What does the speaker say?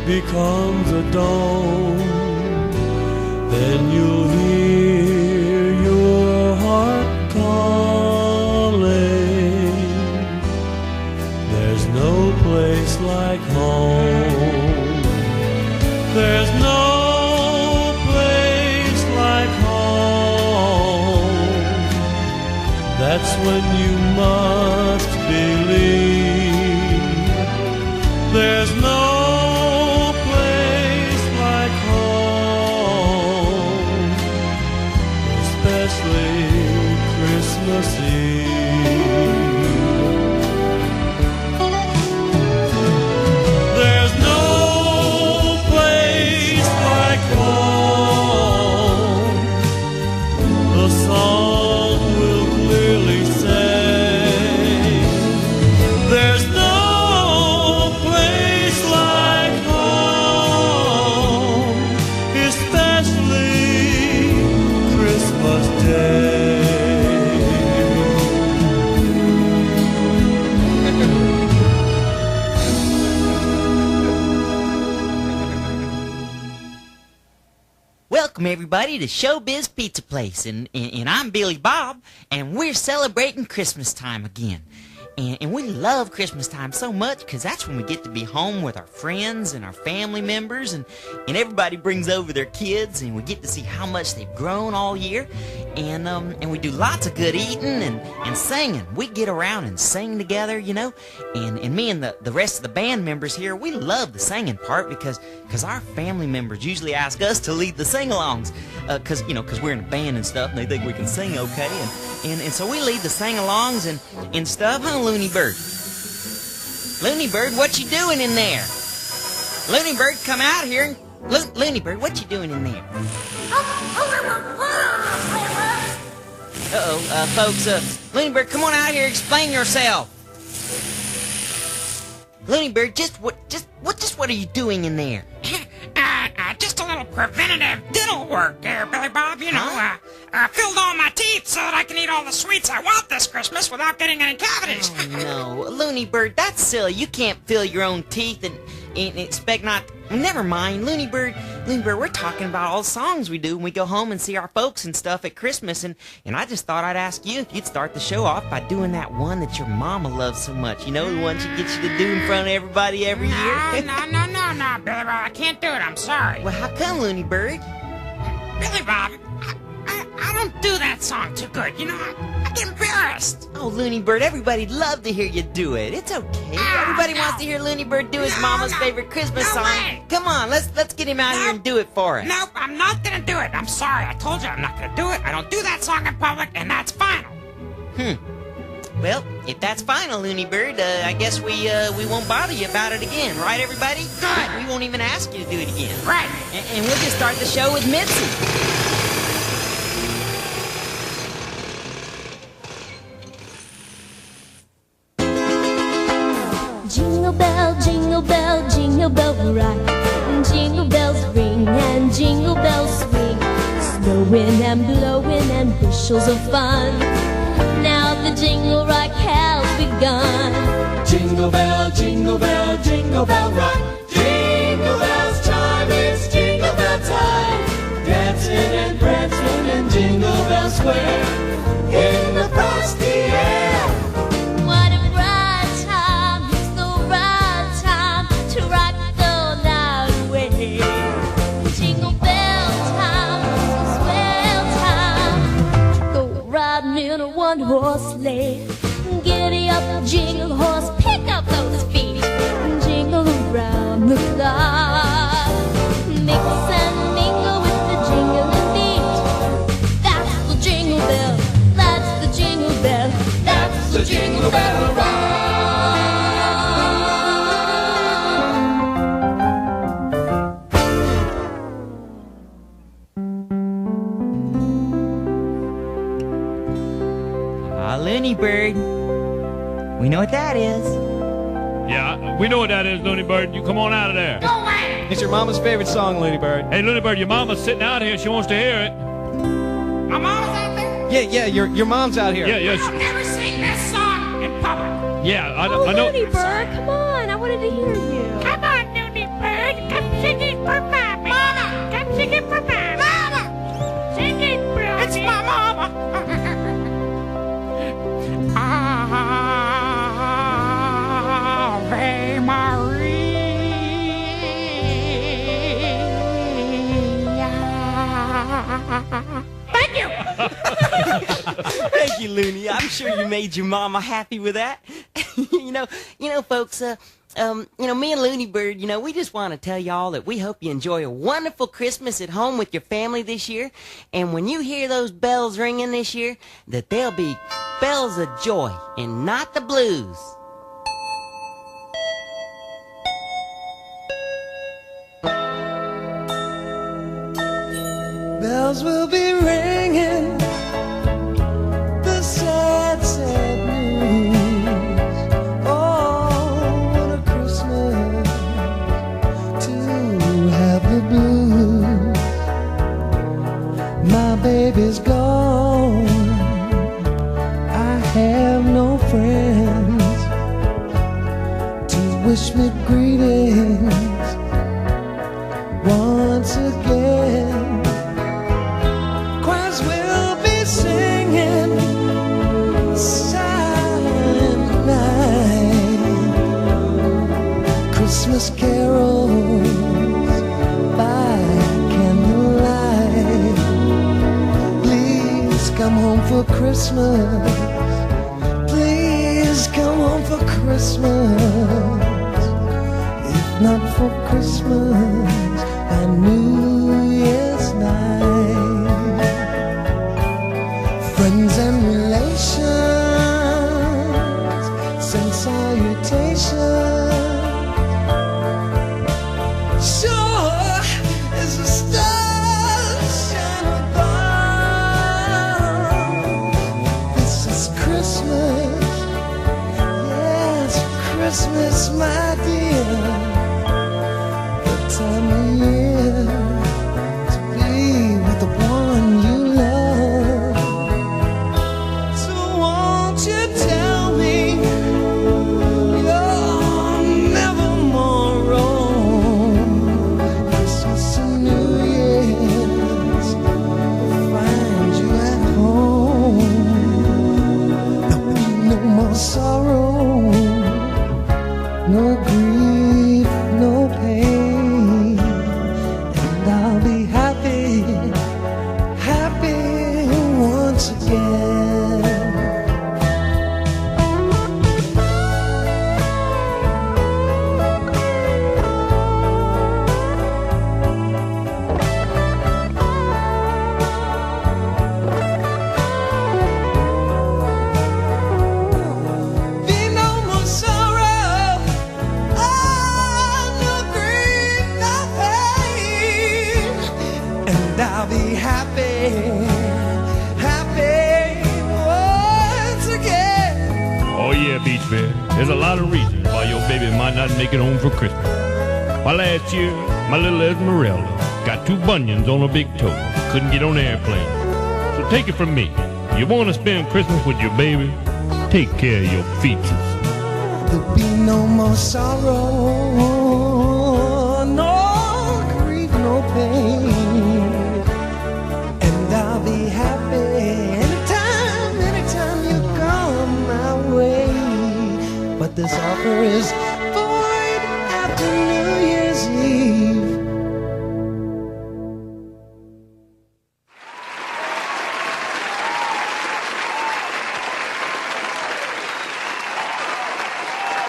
Becomes a dawn, then you'll hear your heart calling. There's no place like home. There's no place like home. That's when you must believe. There's no Christmas Eve. There's no place like home. The song will clearly say there's no place like home, especially Christmas Day. Welcome everybody to Showbiz Pizza Place, and I'm Billy Bob, and we're celebrating Christmas time again. And we love Christmas time so much because that's when we get to be home with our friends and our family members, and everybody brings over their kids, and we get to see how much they've grown all year. And we do lots of good eating and singing. We get around and sing together, you know. And me and the rest of the band members here, we love the singing part because our family members usually ask us to lead the sing-alongs because we're in a band and stuff, and they think we can sing okay. And so we lead the sing-alongs and stuff, huh, Looney Bird? Looney Bird, what you doing in there? Looney Bird, come out here and... Looney Bird, what you doing in there? Uh-oh, folks, Looney Bird, come on out here, explain yourself. Looney Bird, what are you doing in there? Just a little preventative dental work there, Billy Bob. You know, filled all my teeth so that I can eat all the sweets I want this Christmas without getting any cavities. Oh, no, Looney Bird, that's silly. You can't fill your own teeth and expect not... Never mind, Looney Bird, we're talking about all the songs we do when we go home and see our folks and stuff at Christmas, and I just thought I'd ask you if you'd start the show off by doing that one that your mama loves so much. You know, the one she gets you to do in front of everybody every year? No, Billy Bob, I can't do it, I'm sorry. Well, how come, Looney Bird? Billy Bob, I don't do that song too good, you know, I get embarrassed. Oh, Looney Bird, everybody'd love to hear you do it. It's okay. Everybody wants to hear Looney Bird do his mama's favorite Christmas song. Way. Come on, let's get him out here and do it for us. Nope, I'm not gonna do it. I'm sorry. I told you I'm not gonna do it. I don't do that song in public, and that's final. Well, if that's final, Looney Bird, I guess we won't bother you about it again, right, everybody? Good. We won't even ask you to do it again. Right. And we'll just start the show with Mitzi. Jingle bell rock, and jingle bells ring, and jingle bells swing, snowing and blowing and bushels of fun. Now the jingle rock has begun. Jingle bell, jingle bell, jingle bell rock. Jingle bells chime, it's jingle bell time. Dancing and prancing in Jingle Bell Square, in the frosty air. What a bright time, it's the right time to rock the night away. Jingle bell time, swell time, go riding in a one-horse sleigh. Giddy up, jingle horse, pick up those feet, jingle around the clock. Mix Bird. We know what that is. Yeah, we know what that is, Looney Bird. You come on out of there. Go away! It's your mama's favorite song, Looney Bird. Hey, Looney Bird, your mama's sitting out here. She wants to hear it. My mama's out there? Yeah, your mom's out here. Yeah. I'll never sing this song in public. Yeah, I Oh, know. Looney Bird, come on. I wanted to hear you. Come on, Looney Bird. Come sing it for Mama. Mama! Come sing it for Mama. Mama! Sing it, bro. It's my mama. Ave Maria. Thank you. Thank you, Looney. I'm sure you made your mama happy with that. you know, folks. Me and Looney Bird, we just want to tell y'all that we hope you enjoy a wonderful Christmas at home with your family this year. And when you hear those bells ringing this year, that they'll be bells of joy and not the blues. Bells will be ringing, the sad, sad news. Oh, what a Christmas to have the blues. My baby's gone, I have no friends to wish me greetings once again. Choirs will be singing silent night, Christmas carols by candlelight. Please come home for Christmas. Please come home for Christmas. If not for Christmas, by New Year's night. Friends and relations send salutations. Sure as the stars shine above. This is Christmas, yes, Christmas, my dear. The time of year to be with the one you love. So won't you tell me you're never more wrong? Christmas and New Year's will find you at home. There'll be no more sorrow, no grief, no pain, and I'll be happy, happy once again. Be no more sorrow, oh, no grief, no pain, and I'll be happy, happy once again. Oh yeah, Beach Bear. There's a lot of reasons why your baby might not make it home for Christmas. Why, last year, my little Esmeralda got 2 bunions on her big toe. Couldn't get on the airplane. So take it from me. You want to spend Christmas with your baby? Take care of your features. There'll be no more sorrow, no grief, no pain, and I'll be happy anytime you come my way. But this offer is